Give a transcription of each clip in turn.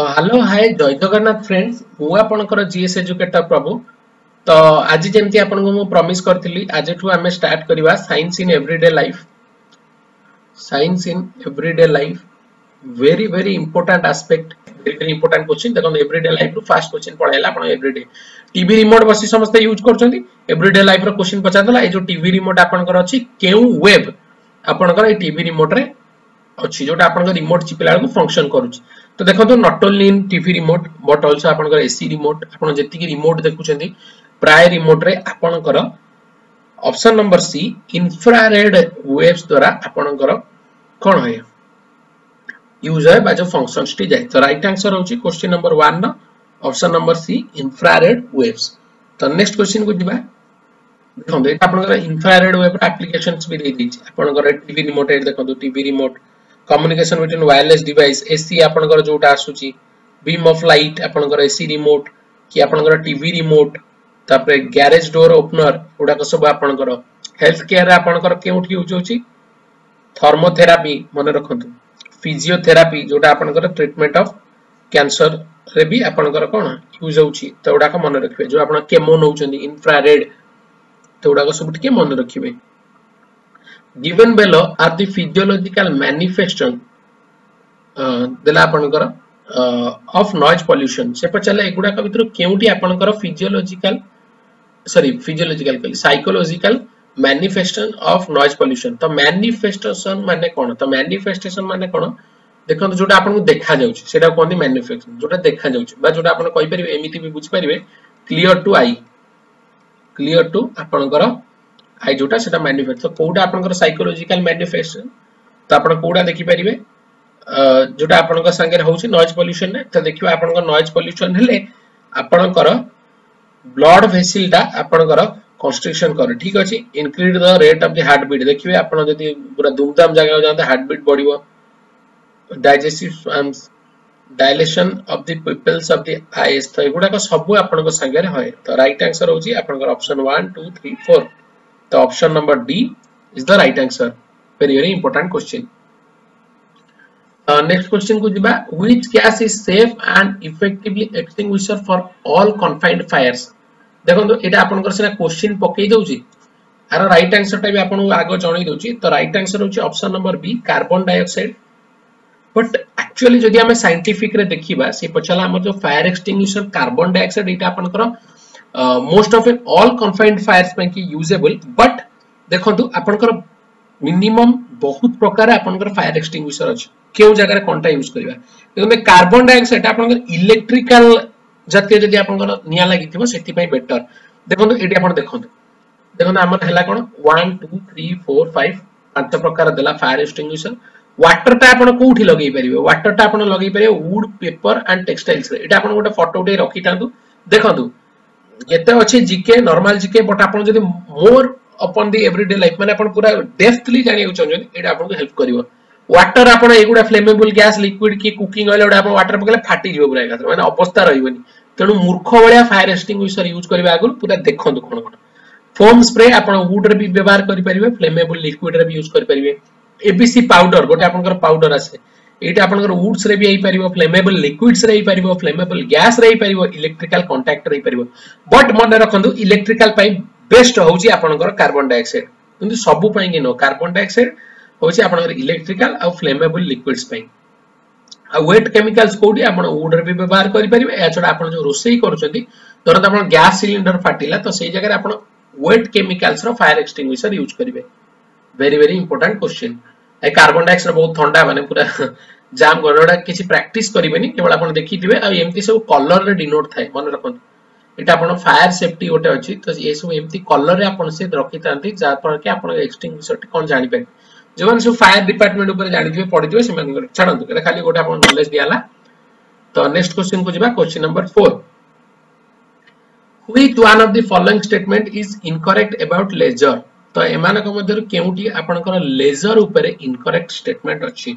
Hello hi जय Jagannath friends मु आपनकर जीएस एजुकेटर प्रभु। तो आज जेमती आपनको मु प्रॉमिस करथिली आज ठू हमें स्टार्ट करबा science in everyday life. Science in everyday life very very important aspect, very important question. देखो everyday life row first question पढाइला आपण एवरीडे टीवी रिमोट बसी समस्त यूज करछंती। एवरीडे लाइफ रो क्वेश्चन पचारला ए जो टीवी रिमोट आपनकर अछि केउ वेब आपनकर ए टीवी रिमोट रे अछि जोटा आपनकर रिमोट चिपिला को फंक्शन करूछि। तो देखो not only in TV remote but also आपनकर एसी रिमोट आपन जेति की रिमोट देखुछंती प्राय रिमोट रे आपनकर option number C infrared waves द्वारा आपनकर कोन होय यूज है बा जो फंक्शंस टी जाय। तो राइट आंसर होछि क्वेश्चन नंबर 1 न option number C infrared waves. तो नेक्स्ट क्वेश्चन को दिबा देखो एटा आपनकर इंफ्रारेड वेव एप्लीकेशंस भी दे दिछि। आपनकर टीवी रिमोट ए देखो TV remote communication between wireless device AC आपनकर जोटा आसुची बीम ऑफ लाइट आपनकर एसी रिमोट कि आपनकर टीवी रिमोट तापरे गैरेज डोर ओपनर उडा को सब आपनकर हेल्थ केयर रे आपनकर केउठी यूज होची थर्मोथेरापी मन रखंतु फिजियोथेरापी जोटा आपनकर ट्रीटमेंट ऑफ कैंसर रे भी आपनकर कोन यूज होची तो उडा को मन रखिबे। जो आपन केमो नउचंदी इंफ्रारेड तो उडा को सब टिके मन रखिबे। Given below are the physiological manifestation देला आपनकर of noise pollution। से पचले एगुडा का भितर केउटी आपनकर physiological psychological manifestation of noise pollution. तो मैनिफेस्टेशन माने कोन तो मैनिफेस्टेशन माने कोन देखो जोटा आपन देखा जाउछ सेटा कोन मैनिफेस्टेशन जोटा देखा जाउछ बा जोटा आपन कहि परिबे एमिति भी बुझ परिबे क्लियर टू आई क्लियर टू आपनकर आई जोटा सेटा मैनिफेस्ट। तो कोडा आपनकर साइकोलॉजिकल मैनिफेस्टेशन तो आपन कोडा देखि परिबे जोटा आपनकर संगे होउछि नॉइज पोल्यूशन ने। तो देखिबा आपनकर नॉइज पोल्यूशन हेले आपनकर ब्लड वेसल दा आपनकर कंस्ट्रक्शन कर ठीक अछि increase the rate of the heart beat. देखिबे आपन जदी पूरा धूमधाम जगह जाते हार्ट बीट बढ़िबो digestive dilation of the pupils of the eyes. तो एगुडा को सब आपनकर संगे होय। तो राइट आंसर होउछि आपनकर ऑप्शन 1 2 3 4। तो option number D is the right answer. Very very important question. Next question को दिबा which gas is safe and effectively extinguisher for all confined fires. देखो तो एटा आपनकर सेना क्वेश्चन पकई दउची आरो राइट आंसर टा भी आपन आगो जणै दउची। तो राइट आंसर होची option number B carbon dioxide. But actually जदी हमें साइंटिफिक रे देखिबा से पछला हमर जो फायर एक्सटिंग्विशर कार्बन डाइऑक्साइड एटा आपनकर most of in all confined fires में की यूजेबल। बट देखंतु आपनकर मिनिमम बहुत प्रकार आपनकर फायर एक्सटिंग्विशर अछि केउ जगह रे कोनटा यूज करबा। देखो कार्बन डाइऑक्साइड आपनकर इलेक्ट्रिकल जते जदी आपनकर निया लागिथिबो सेति पई बेटर। देखंतु एटी आपन देखंतु हमर हला कोन 1 2 3 4 5 पांच प्रकार देला फायर एक्सटिंग्विशर। वाटर टा आपन कोठी लगै परिबे वाटर टा आपन लगै परिबे वुड पेपर एंड टेक्सटाइल्स रे। एटा आपन गोटे फोटो उठै रखि तांतु देखंतु केते अछि जीके नॉर्मल जीके बट आपन जदी मोर अपन द एवरीडे लाइफ माने आपन पूरा डेप्थली जानियो चाहछन एटा आपन को हेल्प करिवो। वाटर आपन एगुडा फ्लेमेबल गैस लिक्विड की कुकिंग ऑयल ओडा आपन वाटर पकेले फाटी जिवो पूरा एकाथर माने अवस्था रहिबोनी। तेनु मूर्ख बळिया फायर एक्सटिंग्विशर यूज करबा आगु पूरा देखंतु कोन कोन फोम स्प्रे आपन वुड रे भी व्यवहार करि परिबे फ्लेमेबल लिक्विड रे भी यूज करि परिबे। एबीसी पाउडर गोटे आपनकर पाउडर आसे एटा आपनकर वुड्स रे भी आइ परिबो फ्लेमेबल लिक्विड्स रे आइ परिबो फ्लेमेबल गैस रे आइ परिबो इलेक्ट्रिकल कांटेक्ट रे आइ परिबो। बट मन रखंतु इलेक्ट्रिकल पई बेस्ट होउची आपनकर कार्बन डाइऑक्साइड किंतु सबु पई कि नो कार्बन डाइऑक्साइड होउची आपनकर इलेक्ट्रिकल आ फ्लेमेबल लिक्विड्स पई। आ वेट केमिकल्स कोडी आपन वुड रे भी व्यवहार करि परिबे। या छोडा आपन जो रोसई करूचंती तुरंत आपन गैस सिलेंडर फाटिला तो सेही जगह आपन वेट केमिकल्स रो फायर एक्सटिंग्विशर यूज करिवे। Very very important question. ए कार्बन डाइऑक्साइड बहुत ठंडा माने पूरा जाम गडोडा किछि प्रैक्टिस करिवेनी केवल आपन देखिथिबे आ एम्ति सब कलर रे डिनोट थाए मन रखन। एटा आपन फायर सेफ्टी ओटे अछि तो ये सब एम्ति कलर रे आपन से रखितांती जा पर के आपन एक्सटिंग्विशर टी कोन जानि पे जवन सब फायर डिपार्टमेंट ऊपर जानिथिबे पढिथिबे से मन छाडंतु एटा खाली गोटे आपन नॉलेज दियाला। तो नेक्स्ट क्वेश्चन को जिबा question number 4। Which one of the following statement is incorrect about laser. तो एमानक मध्यरु केउटी आपनकर लेजर ऊपर इनकरेक्ट स्टेटमेंट अछि।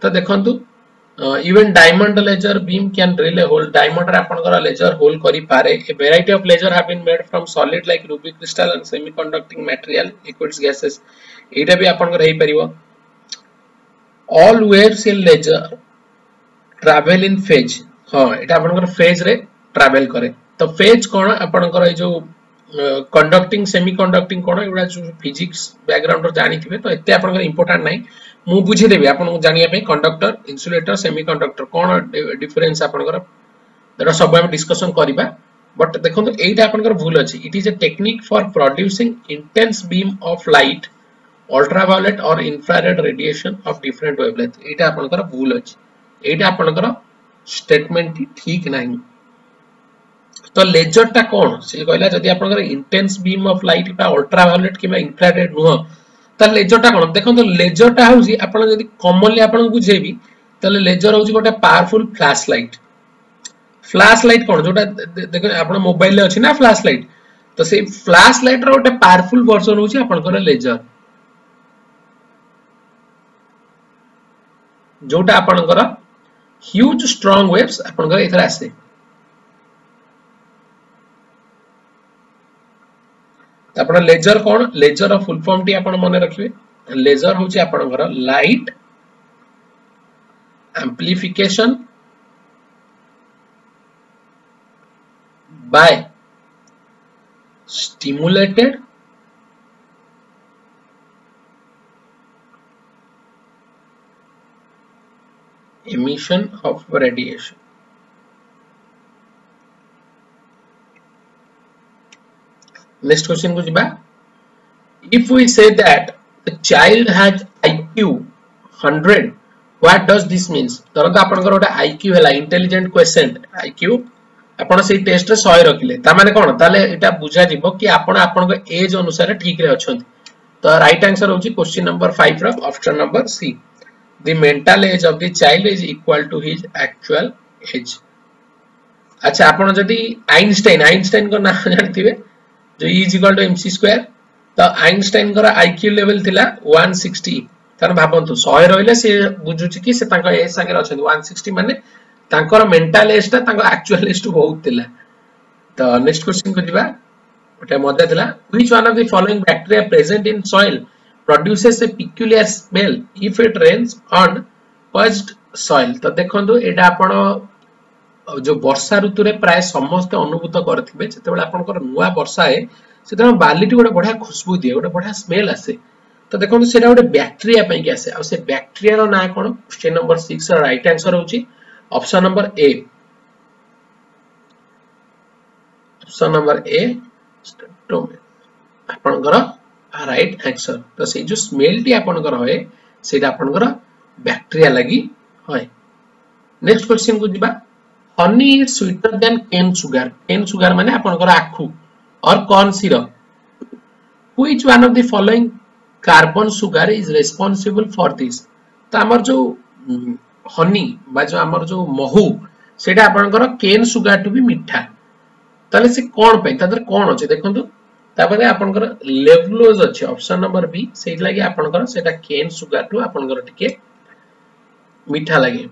तो देखंतु even diamond laser beam can drill a hole. Diamond रे आपनकर लेजर होल करि पारे। A variety of laser have been made from solid like ruby crystal and semiconducting material liquids gases. एटा भी आपनकर हेइ परिबो। All waves in laser travel in phase. हाँ एटा आपनकर फेज रे ट्रैवल करे तो फेज कोन आपनकर ए जो कंडक्टिंग सेमी कंडक्टिंग कोन एडा जो फिजिक्स बैकग्राउंड रो जानि थिबे तो एते आपनकर इंपोर्टेंट नै मु बुझी देबी आपन जानिया पे कंडक्टर इन्सुलेटर सेमी कंडक्टर कोन डिफरेंस आपनकर एटा सब हम डिस्कशन करिबा बट देखो एटा आपनकर भूल अछि it is a technique for producing intense beam of light ultraviolet और infrared radiation of different wavelength एटा आपनकर भूल अछि एटा आपनकर स्टेटमेंट ठीक नहीं तो लेजर टा कोन से कहला जदी आपनकर इंटेंस बीम ऑफ लाइट बा अल्ट्रावायलेट किबा इंफ्रारेड नुह त लेजर टा कोन देखो तो लेजर टा होउसी आपन जदी कॉमनली आपन बुझेबी तले लेजर होउसी गोटे पावरफुल फ्लैश लाइट कोन जोटा देखो आपन मोबाइल ले अछि ना फ्लैश लाइट तो से फ्लैश लाइट रो गोटे पावरफुल वर्जन होउसी आपनकर लेजर जोटा आपनकर ह्यूज स्ट्रांग वेव्स आपनकर एथरा आसे आपण लेजर कोन लेजर रो फुल फॉर्म टी आपण मने रखिबे लेजर होची आपनकर light amplification by stimulated emission of radiation. Next question को जिबा if we say that the child has IQ 100 what does this means तरंत आपनकर ओटा IQ हैला इंटेलिजेंट क्वेश्चन IQ आपण से टेस्ट रे 100 रखिले ता माने कोन ताले एटा बुझा जिवो कि आपण आपन एज अनुसार ठीक रे अछंती तो राइट आंसर होची क्वेश्चन नंबर 5 रो option number C the mental age of the child is equal to his actual age अच्छा आपण जदी आइंस्टाइन को नाम जानथिबे जो E is equal to mc square तो आइंस्टाइन को IQ लेवल थिला 160 तन भाबंतु 100 रहले से बुझुची कि से तांका एज संगे अछंती 160 माने तांकर मेंटल एज ता तांकर एक्चुअल एज टू बहुत थिला तो नेक्स्ट क्वेश्चन को दिबा ओटा मध्य थिला which one of the following bacteria present in soil produces a peculiar smell if it rains on parched soil तो देखंतु एटा आपण जो वर्षा ऋतु रे प्राय समस्त अनुभूत करथिबे जते बेला आपनकर नुवा वर्षा है सेते बालीटी गोटे बढ़िया खुशबू दिए गोटे बढ़िया स्मेल आसे तो देखंतु सेटा गोटे बैक्टीरिया पई के आसे आ से बैक्टीरिया रो ना कोन question number 6 row right answer होची ऑप्शन नंबर ए आपनकर राइट आंसर तो से जो स्मेल टी आपनकर होय सेटा आपनकर बैक्टीरिया लागि होय नेक्स्ट क्वेश्चन को दिबा honey is sweeter than cane sugar माने आपनकर आखु और corn syrup which one of the following carbon sugar is responsible for this तो हमर जो हनी बा जो हमर जो महू सेटा आपनकर केन सुगर टू भी मीठा ताले से कोन पे तादर कोन अछि देखंतु तापरे आपनकर लेवलोज अछि ऑप्शन नंबर बी सेट लागि आपनकर सेटा केन सुगर टू आपनकर टिके मीठा लागे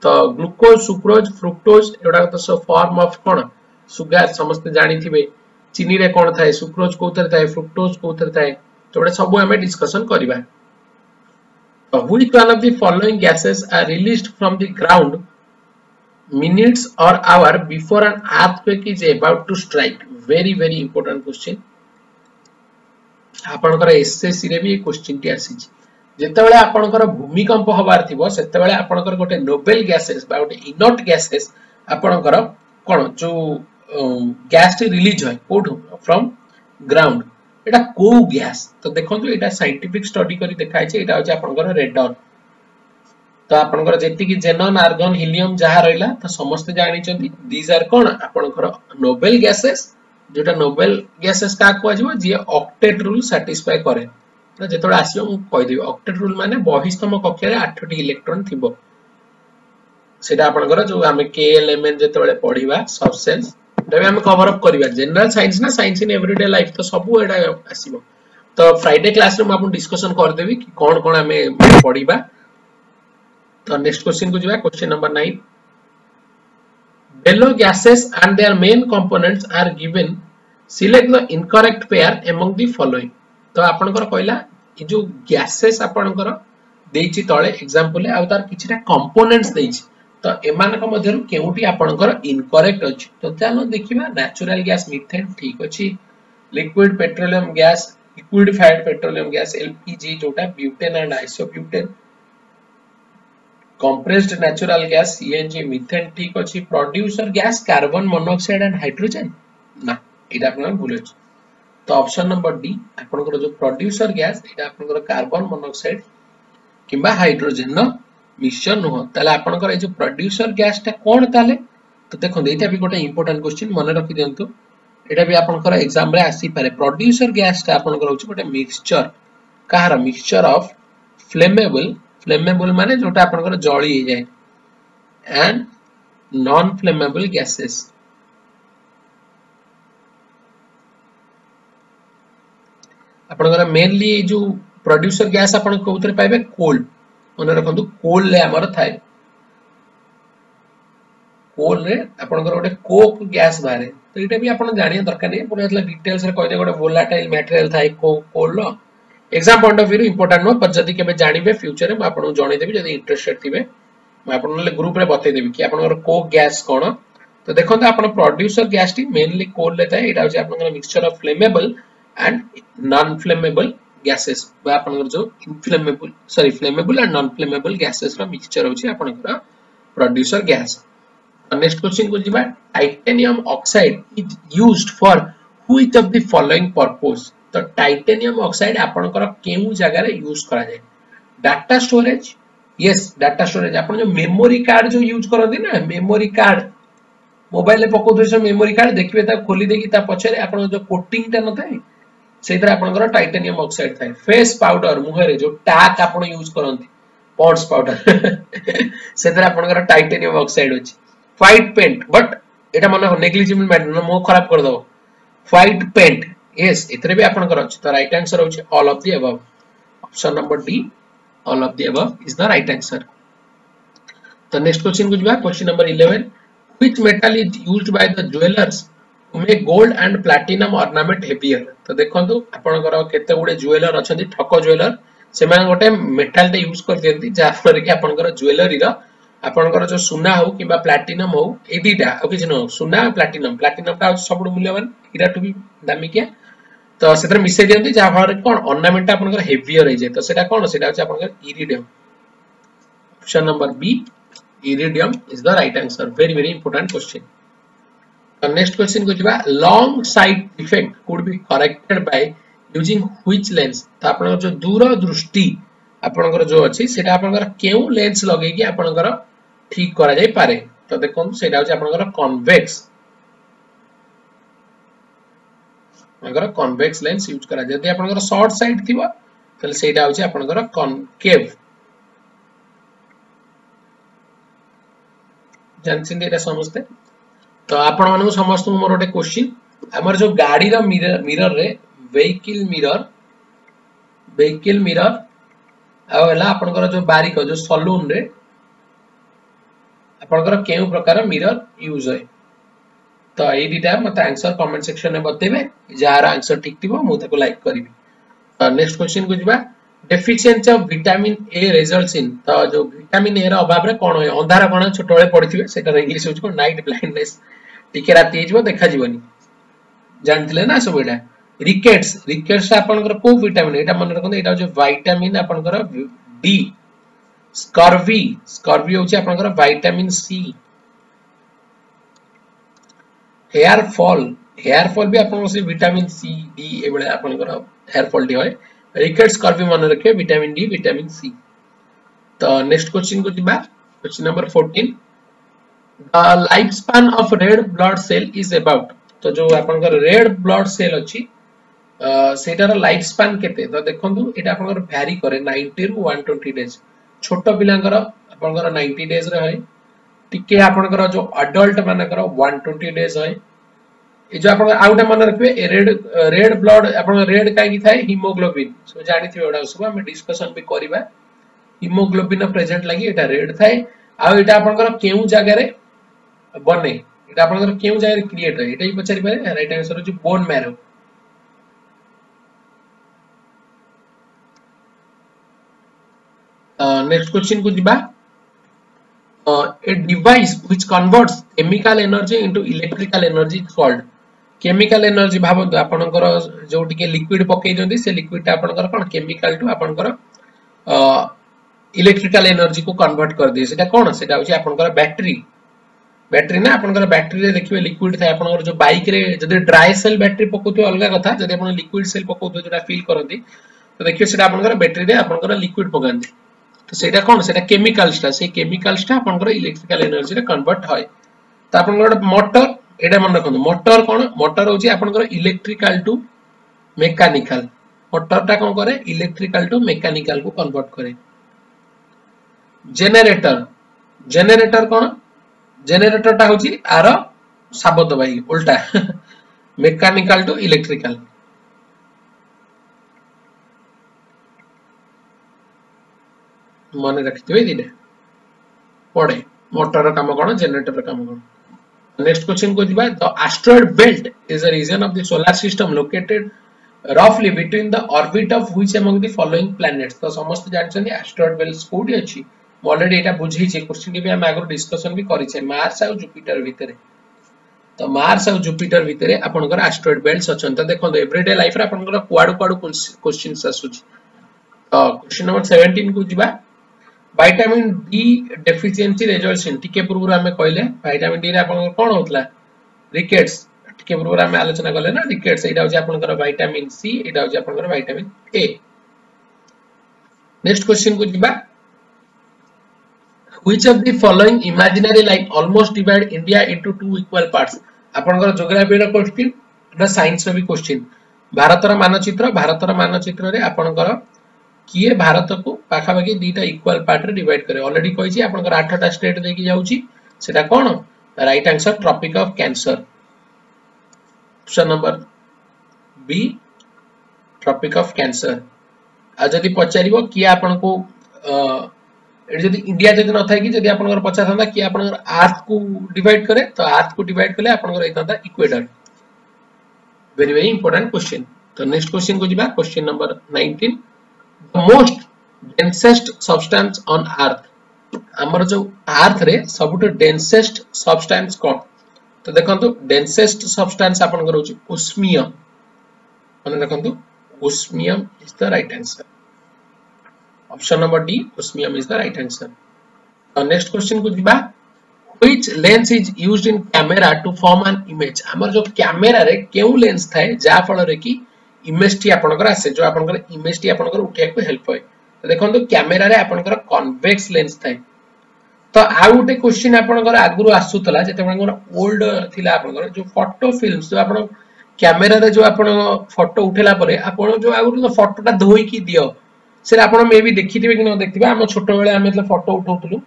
तो ग्लूकोज सुक्रोज फ्रुक्टोज एडा तो सब फॉर्म ऑफ कोन सुगर समस्त जानि थिबे चीनी रे कोन थाए सुक्रोज कोथर थाए फ्रुक्टोज कोथर थाए तो एडा सब हमें डिस्कशन करिबा which one of the following gases are released from the ground minutes or hour before an earthquake is about to strike very important question आपनकर एसएससी रे भी क्वेश्चन टी आसी जेते बेले आपनकर भूमिकंप होबार थिबो सेते बेले आपनकर गोटे नोबेल गैसेस बा गोटे इनर्ट गैसेस आपनकर कोन जो गैस टी रिलीज होय कोठो फ्रॉम ग्राउंड एटा को गैस तो देखंतु एटा साइंटिफिक स्टडी करी देखाय छै एटा होचे आपनकर रेडन तो आपनकर जेति कि जेनन आर्गन हीलियम जहा रहला तो समस्त जानि चंदी दीज आर कोन आपनकर नोबेल गैसेस जेटा नोबेल गैसेस का को आजिबो जे ऑक्टेट रूल सैटिस्फाई करे ना जेतोळे आसियो मु कहि देबी ऑक्टेट रूल माने 22तम कक्षा रे 8 टी इलेक्ट्रॉन थिबो सेटा आपनकर जो हमें केएलएमएन जेतोळे पढिबा सबसेल्स तबे हम कवर अप करिबा जनरल साइंस ना साइंस इन एवरीडे लाइफ तो सब एडा आसीबो तो फ्राइडे क्लास रे हम आपन डिस्कशन कर देबी कि कोन कोन हमें पढिबा तो नेक्स्ट क्वेश्चन को जिबा question number 9 below gases and their main components are given select the incorrect pair among the following तो आपनकर कहला ई जो गैसेस आपनकर देछि तळे एग्जांपल आ तार किछटा कंपोनेंट्स देछि तो एमानक मध्यरु केउटी आपनकर इनकरेक्ट अछि तो चलो देखिबा नेचुरल गैस मीथेन ठीक अछि liquid petroleum gas liquefied petroleum gas LPG जोटा butane and isobutane compressed natural gas CNG methane ठीक अछि producer gas carbon monoxide and hydrogen ना एटा आपन भूल अछि तो ऑप्शन नंबर डी आपनकर जो प्रोड्यूसर गैस एटा आपनकर कार्बन मोनोऑक्साइड किबा हाइड्रोजन न मिक्सचर नो ताले आपनकर ए जो प्रोड्यूसर गैस ता कोन ताले तो देखो एटा भी गोटे इंपोर्टेंट क्वेश्चन मन रखि दियंतु एटा भी आपनकर एग्जाम रे आसी पारे प्रोड्यूसर गैस ता आपनकर होछि गोटे mixture Kahar mixture of flammable माने जोटा आपनकर जळी हे जाय एंड नॉन फ्लेमेबल गैसेस आपनकर मेनली जो प्रोड्यूसर गैस आपन कोउतरे पाइबे कोल मन रखंतु कोल ले हमर थाय कोल रे आपनकर गोटे कोक गैस बारे तो एटा भी आपन जानिया दरकार नै पुरा एतला डिटेल्स रे कहदे गोटे वोलाटाइल मटेरियल थाय कोल लो exam point of view important नो पर जदी केबे जानिबे फ्यूचर में आपन जणे देबी जदी इंटरेस्टेड थिबे मैं आपन ले ग्रुप रे बतै देबी कि आपनकर कोक गैस कोन तो देखंतु आपन प्रोड्यूसर गैस टी मेनली कोल लेता है एटा होची आपनकर mixture of flammable and non flammable gases बा आपनकर जो inflammable sorry flammable and non flammable gases रा मिक्सचर होची आपनकर प्रोड्यूसर गैस नेक्स्ट क्वेश्चन को जिबा titanium oxide is used for which of the following purpose तो टाइटेनियम ऑक्साइड आपनकर केउ जगह रे यूज करा जाय data storage yes data storage आपन जो मेमोरी कार्ड जो यूज करथि ना मेमोरी कार्ड मोबाइल ले पको दोस मेमोरी कार्ड देखबे ता खोली देकी ता पछरे आपन जो कोटिंग ता नथाय सेतरा आपनकर टाइटेनियम ऑक्साइड थाय फेस पाउडर मुहरे जो टाक आपन यूज करथि पॉन्ड्स पाउडर सेतरा आपनकर टाइटेनियम ऑक्साइड अछि व्हाइट पेंट बट एटा मन नेग्लिजिबल मैटर मो खराब कर दो व्हाइट पेंट यस इतरे भी आपनकर अछि तो राइट आंसर होछि all of the above option number D all of the above is the right answer तो नेक्स्ट क्वेश्चन को जिबा question number 11 which metal is used by the jewellers to make gold and platinum ornament heavier तो देखंतु आपनकर केते गुडे jeweller अछंती ठको jeweller सेमान गोटे metal टे यूज कर दियंती जा पर कि आपनकर ज्वेलरी रा आपनकर जो सुना हो किबा प्लैटिनम हो ए दीटा ओ किछ न सुना प्लैटिनम ता सबड मूल्यवान हीरा टू भी दामी के तो सेतर मिसे दियंती जा भार कोन ऑर्नामेंट आपनकर हेवियर हे जे तो सेटा कोन सेटा अछि आपनकर iridium option number B iridium is the right answer very very important question तो नेक्स्ट क्वेश्चन को जिबा long sight effect could be corrected by using which lens तो आपनकर जो दूर दृष्टि आपनकर जो अछि सेटा आपनकर केउ लेंस लगे कि आपनकर ठीक करा जाय पारे तो देखो सेटा अछि आपनकर कन्वेक्स लेंस यूज करा जदि आपनकर शॉर्ट साइड थिबो तले सेटा होछि आपनकर कॉनकेव जानछिन एटा समझते तो आपण मानू समस्त मोर ओटे क्वेश्चन हमर जो गाड़ी रा मिरर रे व्हीकल मिरर आला आपनकर जो बारीक जो सलून रे आपनकर केउ प्रकार मिरर यूज होय तो ए दिटा मत आंसर कमेंट सेक्शन में बतेबे जार आंसर ठीक थिबो मु ताको लाइक करबी नेक्स्ट क्वेश्चन को जिबा deficiency of vitamin A results in तो जो विटामिन ए रा अभाव रे कोन होय अंधार कोन छोटोळे पडिथिबे सेटा इंग्लिश होछ को नाइट ब्लाइंडनेस टिके राती हिजबो देखा जीवनी जानथिले ना सब एटा रिकेट्स आपनकर को विटामिन एटा मन रखन एटा जो विटामिन आपनकर डी स्कर्वी होची आपनकर विटामिन सी हेयर फॉल भी आपन से विटामिन सी डी एबळे आपनकर हेयर फॉल डी होय रिकेट्स स्कर्वी मन रखे विटामिन डी विटामिन सी तो नेक्स्ट क्वेश्चन को दिबा question number 14 the life span of red blood cell is about तो जो आपनकर रेड ब्लड सेल अछि सेटार लाइफ स्पैन केते तो देखंतु एटा आपनकर वैरी करे 90 रु 120 डेज छोटो पिलांकर आपनकर 90 डेज रे होय टिके आपनकर जो अडल्ट मानकर 120 डेज होय ए जो आपन आउटा मन रखबे रेड ब्लड आपन रेड काई की थाए हीमोग्लोबिन सो जानि थिबे ओडा सब हम डिस्कशन भी करिबा हीमोग्लोबिन प्रेजेंट लागि एटा रेड थाए आ एटा आपनकर केउ जगह रे बने एटा आपनकर केउ जगह रे क्रिएट होय एटा ही पछारी पारे राइट आंसर हो बोन मैरो नेक्स्ट क्वेश्चन को दिबा a device which converts chemical energy into electrical energy is called chemical energy भाबंतु आपनकर जो टिके लिक्विड पकई जंदी से लिक्विड ता आपनकर कोन केमिकल टू आपनकर इलेक्ट्रिकल एनर्जी को कन्वर्ट कर दे सेटा कोन सेटा होची आपनकर बैटरी बैटरी ना आपनकर बैटरी रे देखिबे लिक्विड थाय आपनकर जो बाइक रे जदि ड्राई सेल बैटरी पकोतो अलगा कथा जदि आपन लिक्विड सेल पकोतो जोटा फील करंती तो देखियो सेटा आपनकर बैटरी रे आपनकर लिक्विड पकांदी तो सेटा कोन सेटा केमिकल्स ता से केमिकल्स ता आपनकर इलेक्ट्रिकल एनर्जी रे कन्वर्ट होय तो आपनकर मोटर एडा मन रखो मोटर कोन मोटर होची आपनकर इलेक्ट्रिकल टू मैकेनिकल मोटर ता कोन करे इलेक्ट्रिकल टू मैकेनिकल को कन्वर्ट करे जेनरेटर जेनरेटर कोन जेनरेटर ता होची आरो शब्द भाई उल्टा मैकेनिकल टू इलेक्ट्रिकल मन रखितबे दिने पड़े मोटर काम कोन जेनरेटर काम कोन नेक्स्ट क्वेश्चन को दिबा the asteroid belt is a region of the solar system located roughly between the orbit of which among the following planets तो समस्त जानछन एस्टेरॉयड बेल्ट कोडी अछि ऑलरेडी एटा बुझी छै क्वेश्चन के भी हम आगर डिस्कशन भी करि छै मार्स और जुपिटर भितरे तो मार्स और जुपिटर भितरे आपनकर एस्टेरॉयड बेल्ट्स अछन त देखो एवरीडे लाइफ रे आपनकर क्वाड क्वेश्चंस आसु छी तो क्वेश्चन नंबर 17 को दिबा विटामिन डी डेफिशिएंसी रिजल्ट्स टिके पूर्व हमें कहले विटामिन डी रे आपन कोन होतला रिकेट्स टिके पूर्व हमें आलोचना करले ना रिकेट्स एटा हो जे आपनकर विटामिन सी एटा हो जे आपनकर विटामिन ए नेक्स्ट क्वेश्चन को दिबा which of the following imaginary line almost divide India into two equal parts आपनकर ज्योग्राफी रो क्वेश्चन एटा साइंस रो भी क्वेश्चन भारतर मानचित्र रे आपनकर किए भारत को पाखा बाकी दीटा इक्वल पार्ट रे डिवाइड करे ऑलरेडी कहि छी आपनकर 8टा स्टेट देकी जाउची सेटा कोन right answer tropic of cancer option number B tropic of cancer आ जदी पचारिबो कि आपन को जदी इंडिया जदी न थाय कि जदी आपनकर पचा थांदा कि आपनकर अर्थ को डिवाइड करे तो अर्थ को डिवाइड करले आपनकर एतांदा equator very very important question तो नेक्स्ट क्वेश्चन को जिबा question number 19 the most densest substance on earth हमर जो अर्थ रे सबटो डेंसेस्ट सब्सटेंस कोन तो देखंतु डेंसेस्ट सब्सटेंस आपन करू छी उष्मियम माने देखंतु osmium is the right answer option number D osmium is the right answer next question को दिबा which lens is used in camera to form an image हमर जो कैमरा रे केउ लेंस थाए जा फल रे की इमेज टी आपनकर आसे जो आपनकर इमेज टी आपनकर उठिया को हेल्प होय तो देखंतु कैमरा रे आपनकर कन्वेक्स लेंस थाए तो आ गुटे क्वेश्चन आपनकर आगुरु आसुतला जेते आपनकर ओल्ड थिला आपनकर जो फोटो फिल्म्स जो आपन कैमरा रे जो आपन फोटो उठेला परे आपन जो आगुरु फोटोटा धोई की दियो से आपन मे भी देखिथिबे कि न देखिबे हम छोटो बेले हम मतलब फोटो उठौतलु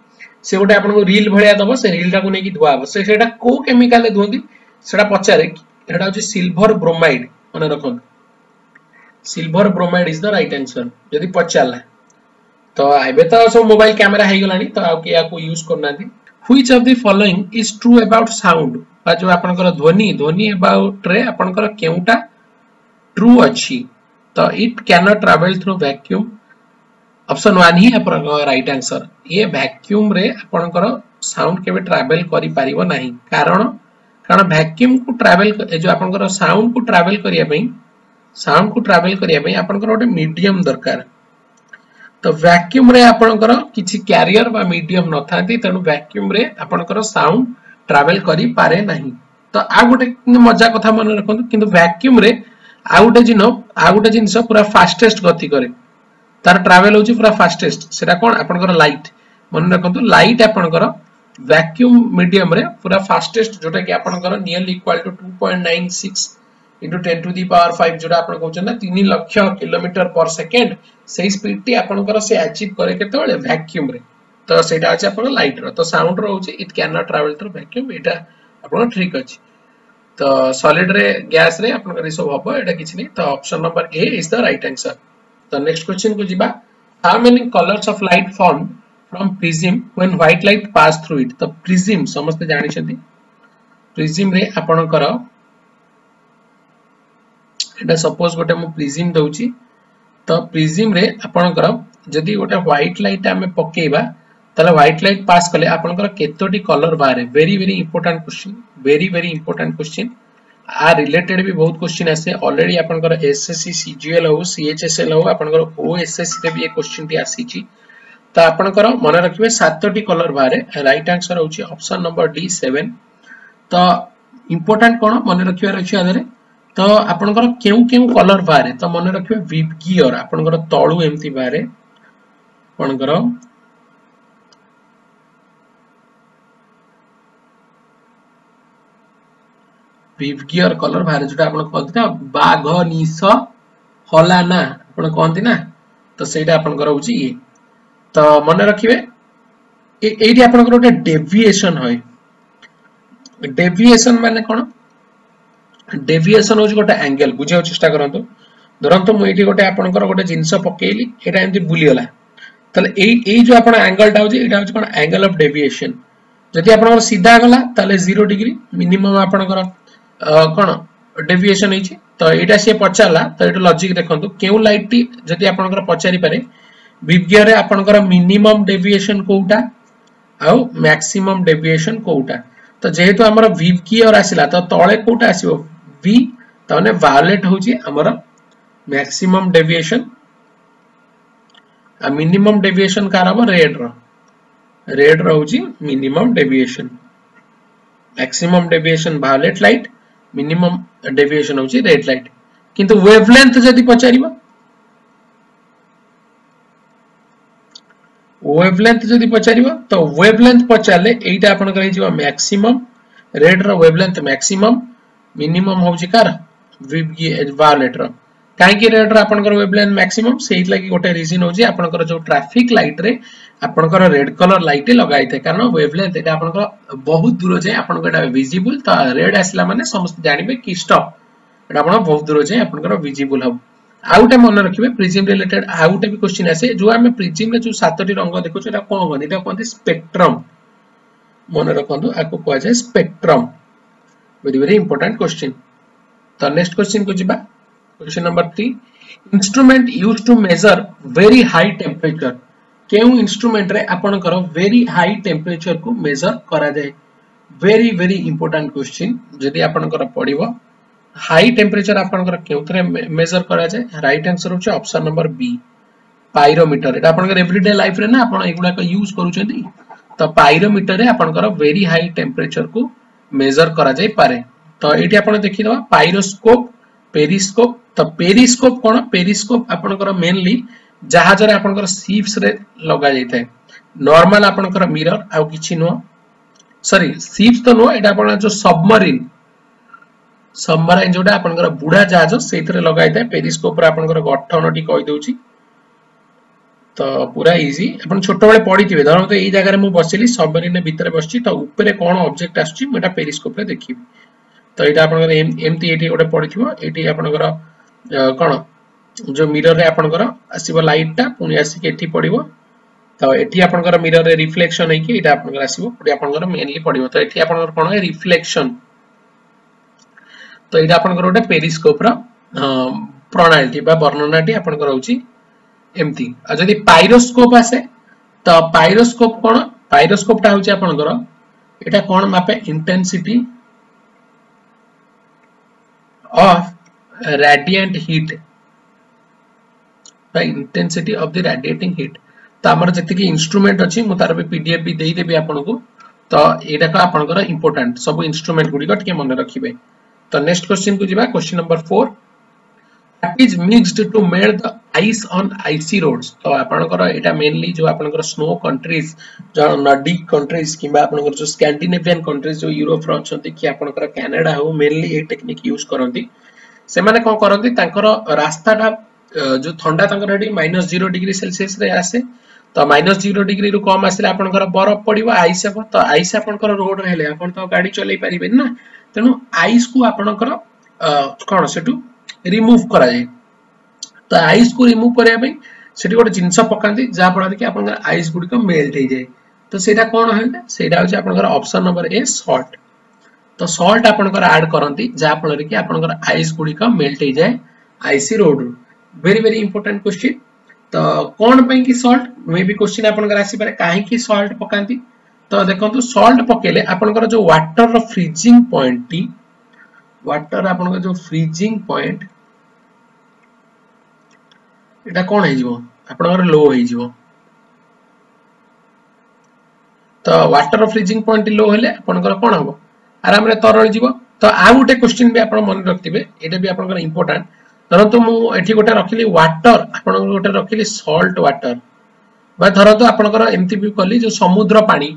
से गोटे आपन को रील भलिया दबो से रील टा को नेकी धुआबो सेटा को केमिकल धुंदी सेटा पचारे एटा होची सिल्वर ब्रोमाइड मन रखन silver bromide is the right answer यदि पचाला तो आबे तो सब मोबाइल कैमरा हे गलानी तो आ के को यूज करना दी which of the following is true about sound बा जो आपनकर ध्वनि अबाउट रे आपनकर केउटा ट्रू अछि तो it can not travel through vacuum option 1 ही आपनकर राइट आंसर ये वैक्यूम रे आपनकर साउंड केबे ट्रैवल करि पारिबो नाही कारण वैक्यूम को ट्रैवल जो आपनकर साउंड को ट्रैवल करिया पई आपनकर ओटे मीडियम दरकार तो वैक्यूम रे आपनकर किछि कैरियर बा मीडियम न थांती तनु वैक्यूम रे आपनकर साउंड ट्रैवल करि पारे नाही तो आ गोटे मजा कथा मन रखंतु किंतु वैक्यूम रे आ गोटे जिंस पूरा फास्टेस्ट गति करे तार ट्रैवल होची पूरा फास्टेस्ट सेटा कोन आपनकर लाइट मन रखंतु लाइट आपनकर वैक्यूम मीडियम रे पूरा फास्टेस्ट जोटा कि आपनकर nearly equal to 2.96 into 10 to the power 5 जोटा आपन कहउछन ना 3 लाख किलोमीटर पर सेकंड सही स्पीड टी आपनकर से अचीव करे केतोले वैक्यूम रे तो सेटा अछि आपन लाइट रो तो साउंड रो होची it can not travel through vacuum एटा आपन ट्रिक अछि तो सॉलिड रे गैस रे आपनकर सब हबो एटा किछि नै तो option number A is the right answer तो नेक्स्ट क्वेश्चन को जिबा how many colours of light form from prism when white light pass through it तो प्रिज्म समस्त जानि छथि प्रिज्म रे आपनकर एटा सपोज गोटे मु प्रिज्म दउची तो प्रिज्म रे आपनकर जदी गोटे व्हाइट लाइट हमें पकेइबा ताले व्हाइट लाइट पास कले आपनकर केतोटी कलर बारे very very important question very very important question आ रिलेटेड भी बहुत क्वेश्चन आसे ऑलरेडी आपनकर एसएससी सीजीएल हो सीएचएसएल हो आपनकर ओएसएससी रे भी एक क्वेश्चन टी आसी छी तो आपनकर मन रखिबे सातोटी कलर बारे राइट आंसर होची ऑप्शन नंबर डी 7 तो इंपोर्टेंट कोन मन रखिबा रछि आदरे तो आपनकर केउ केउ कलर बारे तो मन रखिबे विबगियर आपनकर तळु एम्ति बारे आपनकर विबगियर कलर बारे जोटा आपन कहथि ना बाघ निस हलाना आपन कहथि ना तो सेटा आपनकर होची ये तो मन रखिबे एठी आपनकर ओटे डेविएशन होय डेविएशन माने कोन डेविएशन होची गोटे एंगल बुझियो चेष्टा करंतु धरंतु मु एठी गोटे आपनकर गोटे जिंस पकेइली एटा एंति बुली गला तले एई जो आपन एंगल टा होची एटा होची कोन एंगल ऑफ डेविएशन जदि आपनकर सीधा गला तले 0 डिग्री मिनिमम आपनकर कोन डेविएशन होची तो एटा से पचाला तो एटा लॉजिक देखंतु केउ लाइट टी जदि आपनकर पचारि पारे विबगियर रे आपनकर मिनिमम डेविएशन कोउटा आ मैक्सिमम डेविएशन कोउटा तो जेहेतु हमर विबगियर आसिला तो तळे कोउटा आसीबो v तने वायलेट होची हमर मैक्सिमम डेविएशन आ मिनिमम डेविएशन कारबो रेड होची minimum deviation maximum deviation violet light minimum deviation होची रेड लाइट किंतु वेवलेंथ जदि पचारिबो वेवलेंथ जदि पचारिबो तो वेवलेंथ पचाले एटा आपन करै जिवो मैक्सिमम रेड रो वेवलेंथ मैक्सिमम मिनिमम होची कार वायलेट रो काहे कि रेड रो आपन कर वेवलेंथ मैक्सिमम सेही लागि गोटे रीजन होची आपन कर जो ट्रैफिक लाइट रे आपन कर रेड कलर लाइट लगाई थे कारण वेवलेंथ एटा आपन कर बहुत दूर जाय आपन को एटा विजिबल तो रेड आसला माने समस्त जानिबे कि स्टॉप एटा आपन बहुत दूर जाय आपन कर विजिबल हो आउटे मन रखिबे प्रिज्म रिलेटेड आउटे भी क्वेश्चन आसे जो हमें प्रिज्म रे जो सातटी रंग देखो एटा कोन कोन एटा कोनते स्पेक्ट्रम मन रखंतु आको को जाय spectrum very very important question तो नेक्स्ट क्वेश्चन को जिबा question number 3 instrument used to measure very high temperature केउ इंस्ट्रूमेंट रे आपन करो वेरी हाई टेंपरेचर को मेजर करा जाय वेरी वेरी इंपोर्टेंट क्वेश्चन जदी आपन करो पडिबो हाई टेंपरेचर आपन करो केउथरे मेजर करा जाय राइट आंसर होचे ऑप्शन नंबर बी पाइरोमीटर एटा आपन एवरीडे लाइफ रे ना आपन एगुडा को यूज करूचंती तो पाइरोमीटर रे आपन करो वेरी हाई टेंपरेचर को मेजर करा जाय पारे तो एठी आपन देखि दवा पाइरोस्कोप पेरिस्कोप तो पेरिस्कोप कोन पेरिस्कोप आपन करो मेनली जहाज रे आपन करो शिप्स रे लगा जाय थाए नॉर्मल आपन करो मिरर आ किछि नो सॉरी शिप्स तो नो एटा आपन जो सबमरीन जोटा आपन करो बुढा जहाज सेइथरे लगाय थाए पेरिस्कोप रे आपन करो गठन टी कहि दोछि तो पूरा इजी अपन छोट बळे पढिथिबे धरम तो एई जगह रे मु बसिली सबमरीन भीतर बसछि तो ऊपर कोन ऑब्जेक्ट आछछि मेटा पेरिस्कोप रे देखिबी तो एटा आपन एमती एठी ओटे पढिथिबो एठी आपन कोन जो मिरर रे आपन आसीबो लाइट टा पुनी आसी के एठी पडिबो तो एठी आपन मिरर रे रिफ्लेक्शन है कि एटा आपन आसीबो पुनी आपन मेनली पडिबो तो एठी आपन कोन है रिफ्लेक्शन तो एटा आपन ओटे पेरिस्कोप रो प्रणाली बा वर्णनाटी आपन होची एमती आ जदी पाइरोस्कोप आसे तो पाइरोस्कोप कोन पाइरोस्कोप टा होची आपन एटा कोन मापे intensity of radiant heat by intensity of the radiating heat तो हमर जति कि इंस्ट्रूमेंट अछि मु तार पीडीएफ भी देई देबी आपन को तो एटा का आपन कर इंपोर्टेंट सब इंस्ट्रूमेंट गुडी को टिके मन रखिबे तो नेक्स्ट क्वेश्चन को जिबा question number 4 what is mixed to made the ice on icy roads तो आपन कर एटा मेनली जो आपन कर स्नो कंट्रीज जो नॉर्डिक कंट्रीज किबा आपन कर जो स्कैंडिनेवियन कंट्रीज जो यूरोप रो छथि कि आपन कर कनाडा हो मेनली ए टेक्निक यूज करंती से माने कोन करंती तांकर रास्ता टा जो ठंडा तंकर हेडी -0 डिग्री सेल्सियस रे आसे तो -0 डिग्री रु कम आसिले आपनकर बरफ पडिबो आइस हो तो आइस आपनकर रोड रे हेले आपन तो गाड़ी चलै परिबे ना तेनु आइस को आपनकर कोन सेटू रिमूव करा जाय तो आइस को रिमूव करया पई सेठी गोटे जिंस पकांती जा पडा कि आपनकर आइस गुडी को मेल्ट हे जाय तो सेटा कोन हेले सेटा होची आपनकर ऑप्शन नंबर ए सॉल्ट तो सॉल्ट आपनकर ऐड करंती जा पडा कि आपनकर आइस गुडी को मेल्ट हे जाय icy road very very important question तो कौन पे कि सॉल्ट मे भी क्वेश्चन आपनकर आसी पारे काहे कि सॉल्ट पकांती तो देखंतु सॉल्ट पकेले आपनकर जो वाटर रो फ्रीजिंग पॉइंट टी वाटर आपनकर जो फ्रीजिंग पॉइंट एटा कोन हे जिवो आपनकर लो हे जिवो तो वाटर फ्रीजिंग पॉइंट लो हेले आपनकर कोन हबो आराम रे तरल जीवो तो आ गुटे क्वेश्चन भी आपण मन रखथिबे एटा भी आपनकर इंपोर्टेंट धरंतु मु एठी गोटे रखिली वाटर आपनकर गोटे रखिली सॉल्ट वाटर बा धरंतु आपनकर एमती भी कली जो समुद्र पानी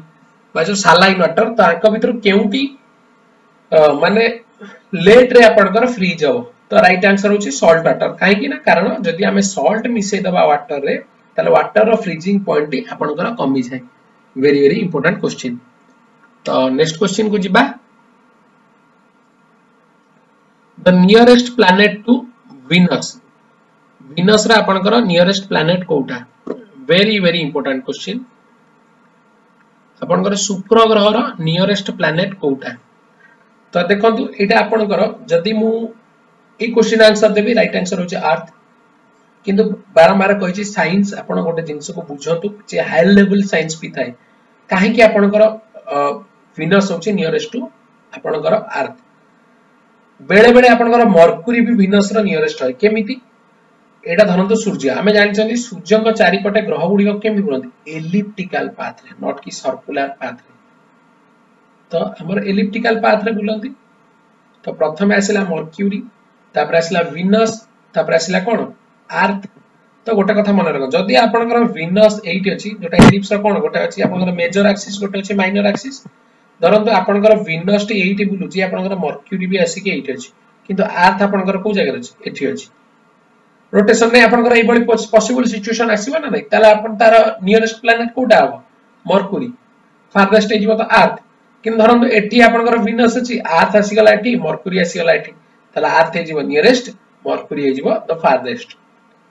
बा जो सालाइन वाटर तांका भीतर केउटी माने लेट रे आपनकर फ्रीज हो तो राइट आंसर होची सॉल्ट वाटर काहे कि ना कारण जदि हमें सॉल्ट मिसे दबा वाटर रे ताले वाटर रो फ्रीजिंग पॉइंट टी आपनकर कमी जाय वेरी वेरी इंपोर्टेंट क्वेश्चन तो नेक्स्ट क्वेश्चन को जिबा the nearest planet to Venus Venus रा आपनकर नियरेस्ट प्लैनेट कोउटा वेरी वेरी इंपोर्टेंट क्वेश्चन आपनकर शुक्र ग्रह रा नियरेस्ट प्लैनेट कोउटा तो देखंतु एटा आपनकर जदि मु ए क्वेश्चन आंसर देबी राइट आंसर होचे अर्थ किंतु बारंबार कहिछि साइंस आपण गोटे जिंस को बुझंतु जे हाई लेवल साइंस भी थाए काहे कि आपनकर विनस होचे नियरेस्ट टू आपनकर अर्थ बेले बेले आपनकर मर्क्यूरी भी विनस रा नियरेस्ट है केमिति एटा धरंतु सूर्य आमे जानिछन्ती सूर्य को चारि पटे ग्रह गुडी को केमि बुलंती एलिप्टिकल पाथ रे नॉट कि सर्कुलर पाथ रे तो हमर एलिप्टिकल पाथ रे बुलंती तो प्रथम आसिला मर्क्यूरी तापर आसिला विनस तापर आसिला कोन अर्थ तो गोटे कथा मन रख जदि आपनकर विनस 8 अछि जोटा एलिप्स रा कोन गोटे अछि आपनकर मेजर एक्सिस गोटे अछि माइनर एक्सिस धरंतु आपनकर विनस टी 8 बुलुची आपनकर मर्क्यूरी भी आसी के 8 अछि किंतु अर्थ आपनकर को जगह अछि एठी अछि रोटेशन में आपनकर ए बडी पॉसिबल सिचुएशन आसीबा ना नै ताला आपन तार नियरेस्ट प्लैनेट कोटा हो मर्क्यूरी फारदेस्ट ए जीव तो अर्थ किन धरंतु एठी आपनकर विनस अछि अर्थ आसी गला एठी मर्क्यूरी आसी गला एठी ताला अर्थ ए जीव नियरेस्ट मर्क्यूरी ए जीव द फारदेस्ट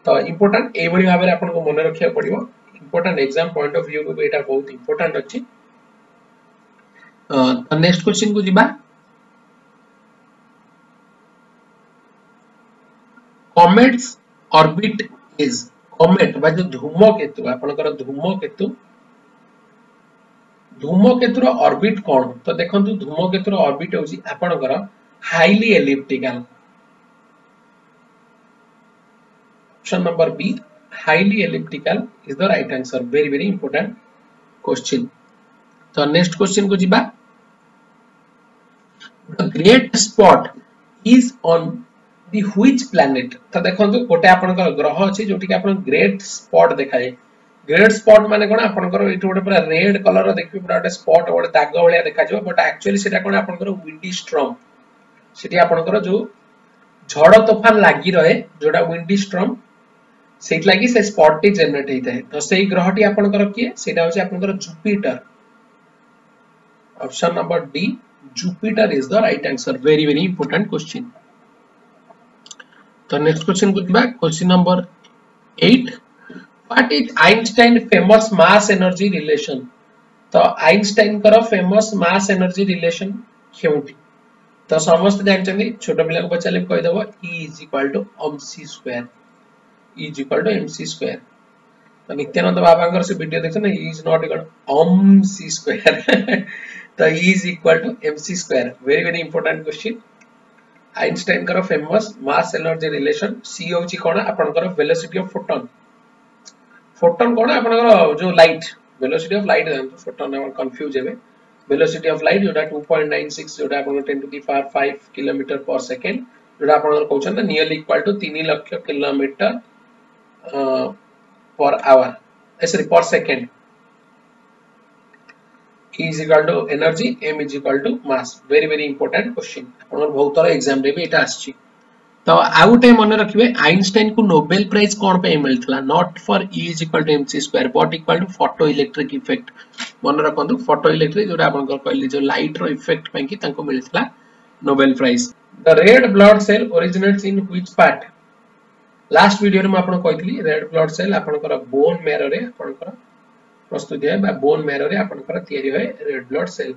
तो इंपोर्टेंट ए बडी भाबरे आपन को मन रखिया पड़िबो important exam point of view को एटा बहुत इंपोर्टेंट अछि तो नेक्स्ट क्वेश्चन को जिबा कॉमेट्स ऑर्बिट इज कॉमेट बा जो धूमकेतु आपनकर धूमकेतु रो ऑर्बिट कोन तो देखंतु धूमकेतु रो ऑर्बिट होची आपनकर highly elliptical option number be highly elliptical is the right answer very very important question तो नेक्स्ट क्वेश्चन को जिबा the great spot is on the which planet तो देखंतु गोटे आपनकर ग्रह अछि जोटी के आपन ग्रेट स्पॉट देखाए ग्रेट स्पॉट माने कोन आपनकर एठी गोटे पूरा रेड कलर देखि पूरा गोटे स्पॉट गोटे दाग भलिया देखा जो बट एक्चुअली सेटा कोन आपनकर विंडी स्टॉर्म सेठी आपनकर जो झड़ तूफान लागि रहे जोडा विंडी स्टॉर्म सेट लागि से स्पॉट टी जनरेट हेता है तो सेही ग्रहटी आपनकर किए सेटा होछि आपनकर Jupiter option number D Jupiter is the right answer very very important question तो नेक्स्ट क्वेश्चन को दिबा question number 8 what is Einstein famous mass energy relation तो आइंस्टाइन कर फेमस मास एनर्जी रिलेशन केउटी तो समस्त जानचंदी छोटा पिला को पचाले कहि देबो E = mc². E = mc². तो नित्यानंद बाबांकर से वीडियो देखछ ना E is not equal mc². तो E is mc². Very very important question Einstein कर famous mass energy relation C होची कोन आपनकर वेलोसिटी ऑफ फोटोन फोटोन कोन आपनकर जो light velocity of light photon हम कंफ्यूज हेबे velocity of light जोटा 2.96 जोटा अपन 10 to the power 5 kilometre per second जोटा अपन कहउछन nearly equal to 3 lakh kilometre per hour sorry per second E is equal to energy M is equal to mass very very important question अपन बहुत तरह exam रे भी एटा आछि तो आउटे मन रखिबे आइंस्टाइन को नोबेल प्राइज कोन पे मिलथला not for E is equal to mc² but equal to photo electric effect मन रखंतु फोटो इलेक्ट्रिक जोटा आपन कहली जो लाइट रो इफेक्ट पे कि तांको मिलथला Nobel prize the red blood cell originates in which part last video रे म आपन कहतली रेड ब्लड सेल आपन बोन मैरो रे आपन प्रस्तुत है बा बोन मैरो रे आपन तयारी होय रेड ब्लड सेल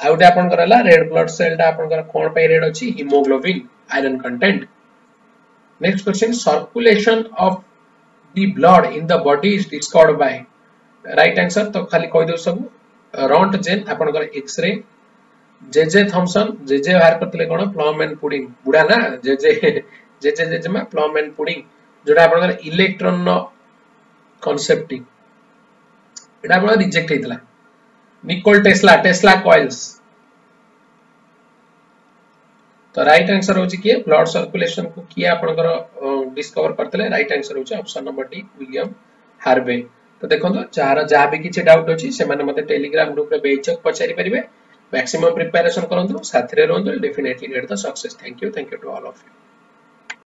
आउटे आपन करला रेड ब्लड सेल ता आपन कोन पे रेड अछि haemoglobin iron content next question circulation of the blood in the body is discovered by right answer तो खाली कहि दउ सब रोंटजेन आपनकर एक्स-रे जेजे थॉमसन जेजे बाहर करतले कोन प्लम एंड पुडिंग बुढा ना जेजे मा प्लम एंड पुडिंग जोटा आपनकर इलेक्ट्रॉन नो कांसेप्ट एटा आपन रिजेक्ट हेतला निकोल टेस्ला कॉइल्स तो राइट आंसर होची कि ब्लड सर्कुलेशन को किया आपनकर डिस्कवर करतले राइट आंसर होची option number D William Harvey तो देखो जहाँ भी किसी डाउट अच्छी से मते टेलीग्राम ग्रुप रे बेचक पचारि परिबे मैक्सिमम प्रिपरेशन करंतु साथरे रहंतु definitely get the success thank you to all of you.